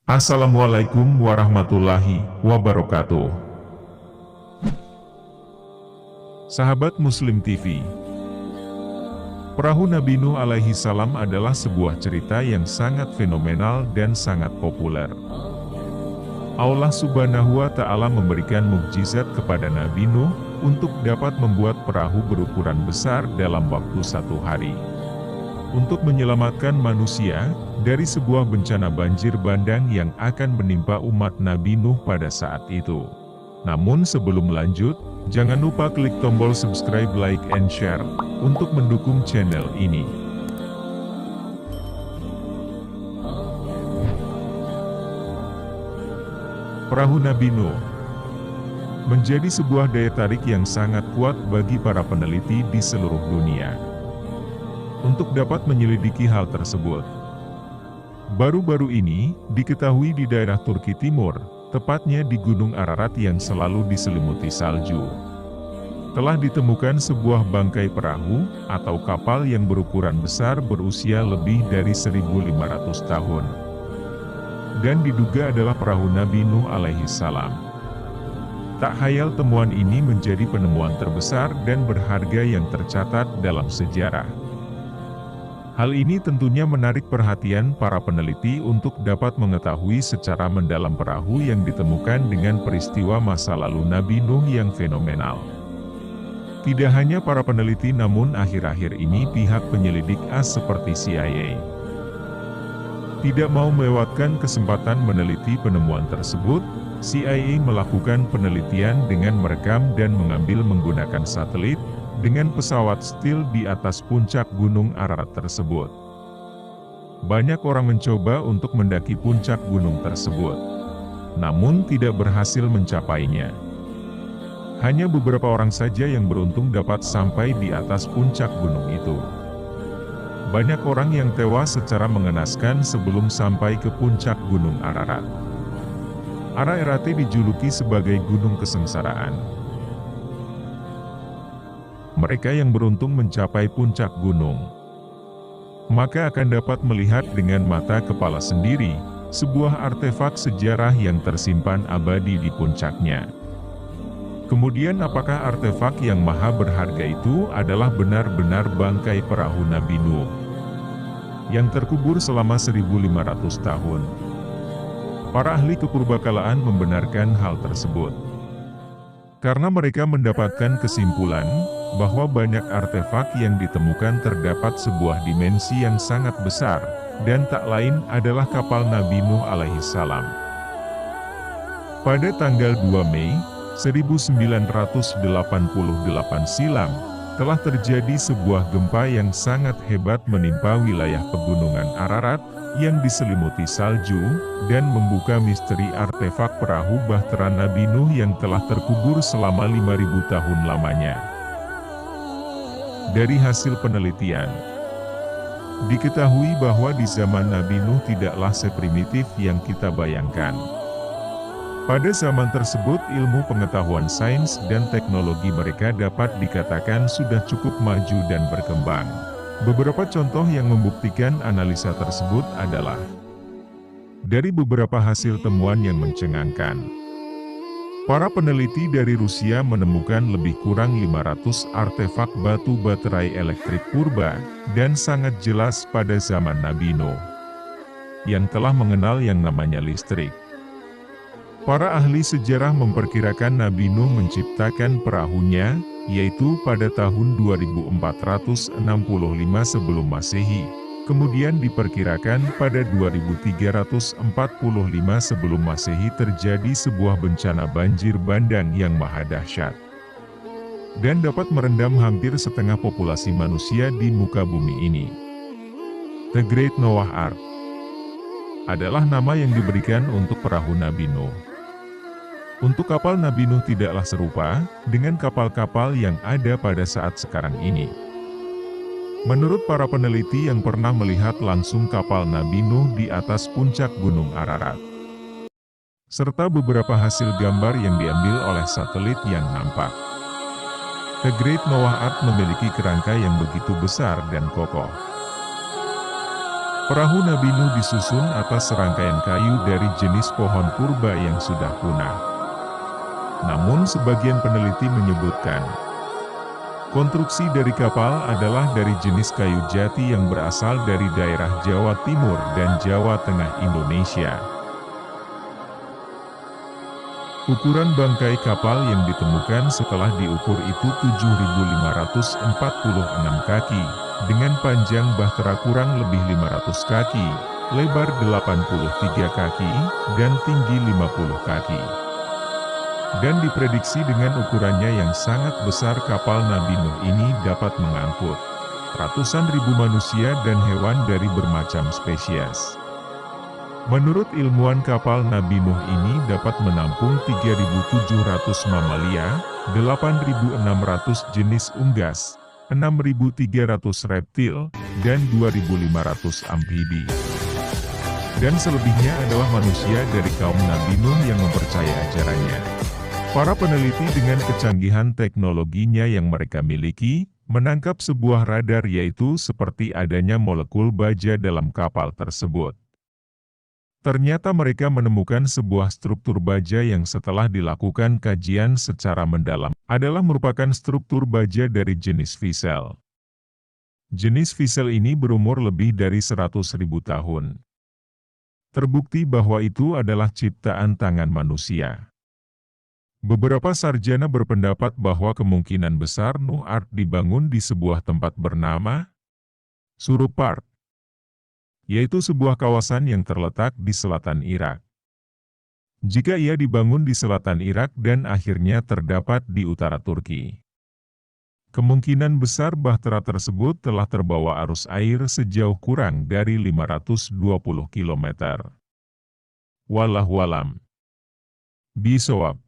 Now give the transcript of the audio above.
Assalamualaikum warahmatullahi wabarakatuh. Sahabat Muslim TV, Perahu Nabi Nuh alaihi salam adalah sebuah cerita yang sangat fenomenal dan sangat populer. Allah Subhanahu wa Ta'ala memberikan mukjizat kepada Nabi Nuh untuk dapat membuat perahu berukuran besar dalam waktu 1 hari, untuk menyelamatkan manusia dari sebuah bencana banjir bandang yang akan menimpa umat Nabi Nuh pada saat itu. Namun sebelum lanjut, jangan lupa klik tombol subscribe, like, and share untuk mendukung channel ini. Perahu Nabi Nuh menjadi sebuah daya tarik yang sangat kuat bagi para peneliti di seluruh dunia untuk dapat menyelidiki hal tersebut. Baru-baru ini, diketahui di daerah Turki Timur, tepatnya di Gunung Ararat yang selalu diselimuti salju, telah ditemukan sebuah bangkai perahu atau kapal yang berukuran besar berusia lebih dari 1500 tahun. Dan diduga adalah perahu Nabi Nuh alaihi salam. Tak hayal temuan ini menjadi penemuan terbesar dan berharga yang tercatat dalam sejarah. Hal ini tentunya menarik perhatian para peneliti untuk dapat mengetahui secara mendalam perahu yang ditemukan dengan peristiwa masa lalu Nabi Nuh yang fenomenal. Tidak hanya para peneliti, namun akhir-akhir ini pihak penyelidik AS seperti CIA tidak mau melewatkan kesempatan meneliti penemuan tersebut. CIA melakukan penelitian dengan merekam dan mengambil menggunakan satelit dengan pesawat stealth di atas puncak Gunung Ararat tersebut. Banyak orang mencoba untuk mendaki puncak gunung tersebut, namun tidak berhasil mencapainya. Hanya beberapa orang saja yang beruntung dapat sampai di atas puncak gunung itu. Banyak orang yang tewas secara mengenaskan sebelum sampai ke puncak Gunung Ararat. Ararat dijuluki sebagai Gunung Kesengsaraan. Mereka yang beruntung mencapai puncak gunung, maka akan dapat melihat dengan mata kepala sendiri sebuah artefak sejarah yang tersimpan abadi di puncaknya. Kemudian apakah artefak yang maha berharga itu adalah benar-benar bangkai perahu Nabi Nuh yang terkubur selama 1500 tahun? Para ahli kepurbakalaan membenarkan hal tersebut, karena mereka mendapatkan kesimpulan bahwa banyak artefak yang ditemukan terdapat sebuah dimensi yang sangat besar, dan tak lain adalah kapal Nabi Nuh alaihi salam. Pada tanggal 2 Mei 1988 silam, telah terjadi sebuah gempa yang sangat hebat menimpa wilayah pegunungan Ararat yang diselimuti salju, dan membuka misteri artefak perahu bahtera Nabi Nuh yang telah terkubur selama 5000 tahun lamanya. Dari hasil penelitian, diketahui bahwa di zaman Nabi Nuh tidaklah seprimitif yang kita bayangkan. Pada zaman tersebut ilmu pengetahuan sains dan teknologi mereka dapat dikatakan sudah cukup maju dan berkembang. Beberapa contoh yang membuktikan analisa tersebut adalah dari beberapa hasil temuan yang mencengangkan. Para peneliti dari Rusia menemukan lebih kurang 500 artefak batu baterai elektrik purba dan sangat jelas pada zaman Nabi Nuh yang telah mengenal yang namanya listrik. Para ahli sejarah memperkirakan Nabi Nuh menciptakan perahunya, yaitu pada tahun 2465 sebelum Masehi. Kemudian diperkirakan pada 2345 sebelum Masehi terjadi sebuah bencana banjir bandang yang maha dahsyat, dan dapat merendam hampir setengah populasi manusia di muka bumi ini. The Great Noah Ark adalah nama yang diberikan untuk perahu Nabi Nuh. Untuk kapal Nabi Nuh tidaklah serupa dengan kapal-kapal yang ada pada saat sekarang ini. Menurut para peneliti yang pernah melihat langsung kapal Nabi Nuh di atas puncak Gunung Ararat, serta beberapa hasil gambar yang diambil oleh satelit yang nampak, The Great Noah Ark memiliki kerangka yang begitu besar dan kokoh. Perahu Nabi Nuh disusun atas serangkaian kayu dari jenis pohon purba yang sudah punah. Namun sebagian peneliti menyebutkan, konstruksi dari kapal adalah dari jenis kayu jati yang berasal dari daerah Jawa Timur dan Jawa Tengah Indonesia. Ukuran bangkai kapal yang ditemukan setelah diukur itu 7.546 kaki, dengan panjang bahtera kurang lebih 500 kaki, lebar 83 kaki, dan tinggi 50 kaki. Dan diprediksi dengan ukurannya yang sangat besar kapal Nabi Nuh ini dapat mengangkut ratusan ribu manusia dan hewan dari bermacam spesies. Menurut ilmuwan, kapal Nabi Nuh ini dapat menampung 3.700 mamalia, 8.600 jenis unggas, 6.300 reptil, dan 2.500 amfibi. Dan selebihnya adalah manusia dari kaum Nabi Nuh yang mempercayai ajarannya. Para peneliti dengan kecanggihan teknologinya yang mereka miliki, menangkap sebuah radar, yaitu seperti adanya molekul baja dalam kapal tersebut. Ternyata mereka menemukan sebuah struktur baja yang setelah dilakukan kajian secara mendalam, adalah merupakan struktur baja dari jenis fisel. Jenis fisel ini berumur lebih dari 100.000 tahun. Terbukti bahwa itu adalah ciptaan tangan manusia. Beberapa sarjana berpendapat bahwa kemungkinan besar Nuh Ark dibangun di sebuah tempat bernama Surupart, yaitu sebuah kawasan yang terletak di selatan Irak. Jika ia dibangun di selatan Irak dan akhirnya terdapat di utara Turki, kemungkinan besar bahtera tersebut telah terbawa arus air sejauh kurang dari 520 km. Wallahu a'lam bishawab.